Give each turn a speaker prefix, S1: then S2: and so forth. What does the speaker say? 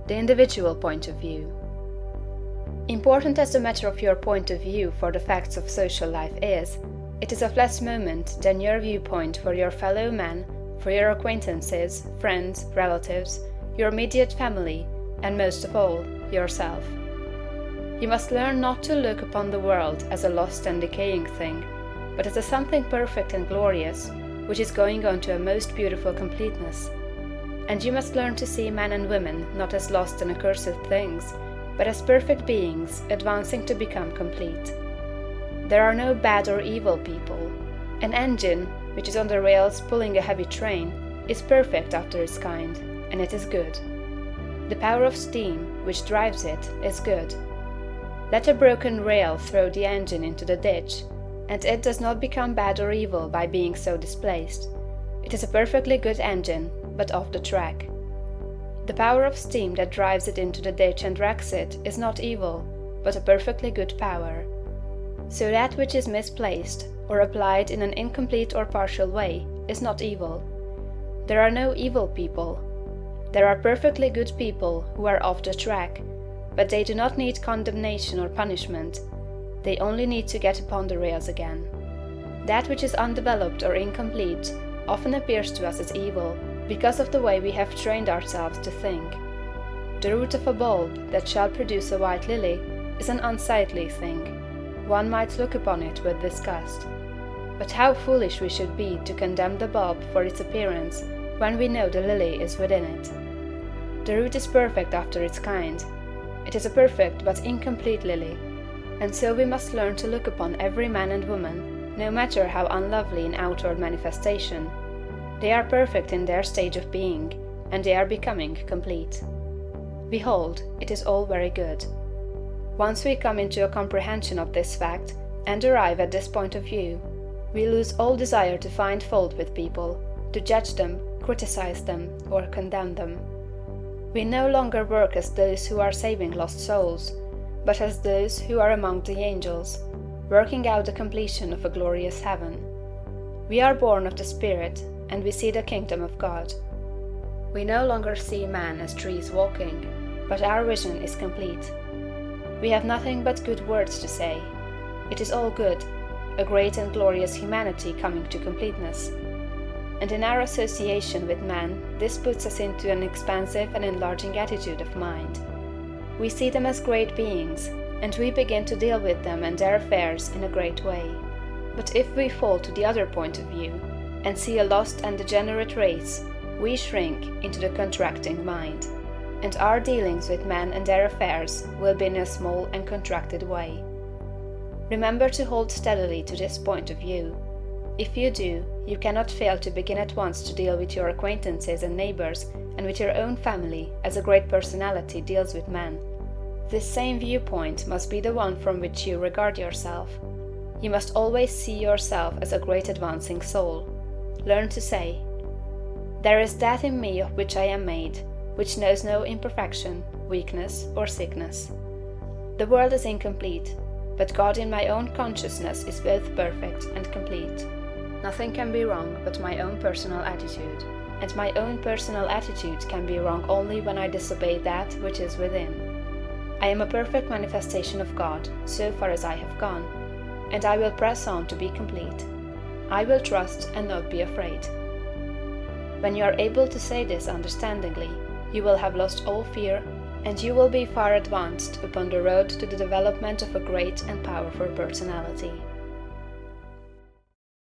S1: the individual point of view. Important as the matter of your point of view for the facts of social life is, it is of less moment than your viewpoint for your fellow men, for your acquaintances, friends, relatives, your immediate family, and most of all, yourself. You must learn not to look upon the world as a lost and decaying thing, but as a something perfect and glorious, which is going on to a most beautiful completeness. And you must learn to see men and women not as lost and accursed things, but as perfect beings advancing to become complete. There are no bad or evil people. An engine, which is on the rails pulling a heavy train, is perfect after its kind, and it is good. The power of steam, which drives it, is good. Let a broken rail throw the engine into the ditch, and it does not become bad or evil by being so displaced. It is a perfectly good engine, but off the track. The power of steam that drives it into the ditch and wrecks it is not evil, but a perfectly good power. So that which is misplaced, or applied in an incomplete or partial way, is not evil. There are no evil people. There are perfectly good people who are off the track, but they do not need condemnation or punishment. They only need to get upon the rails again. That which is undeveloped or incomplete often appears to us as evil, because of the way we have trained ourselves to think. The root of a bulb that shall produce a white lily is an unsightly thing. One might look upon it with disgust. But how foolish we should be to condemn the bulb for its appearance, when we know the lily is within it. The root is perfect after its kind. It is a perfect but incomplete lily, and so we must learn to look upon every man and woman, no matter how unlovely in outward manifestation. They are perfect in their stage of being, and they are becoming complete. Behold, it is all very good. Once we come into a comprehension of this fact, and arrive at this point of view, we lose all desire to find fault with people, to judge them, criticize them, or condemn them. We no longer work as those who are saving lost souls, but as those who are among the angels, working out the completion of a glorious heaven. We are born of the Spirit, and we see the kingdom of God. We no longer see man as trees walking, but our vision is complete. We have nothing but good words to say. It is all good, a great and glorious humanity coming to completeness. And in our association with man, this puts us into an expansive and enlarging attitude of mind. We see them as great beings, and we begin to deal with them and their affairs in a great way. But if we fall to the other point of view, and see a lost and degenerate race, we shrink into the contracting mind, and our dealings with men and their affairs will be in a small and contracted way. Remember to hold steadily to this point of view. If you do, you cannot fail to begin at once to deal with your acquaintances and neighbors and with your own family as a great personality deals with men. This same viewpoint must be the one from which you regard yourself. You must always see yourself as a great advancing soul. Learn to say, "There is that in me of which I am made, which knows no imperfection, weakness, or sickness. The world is incomplete, but God in my own consciousness is both perfect and complete. Nothing can be wrong but my own personal attitude, and my own personal attitude can be wrong only when I disobey that which is within. I am a perfect manifestation of God, so far as I have gone, and I will press on to be complete. I will trust and not be afraid." When you are able to say this understandingly, you will have lost all fear, and you will be far advanced upon the road to the development of a great and powerful personality.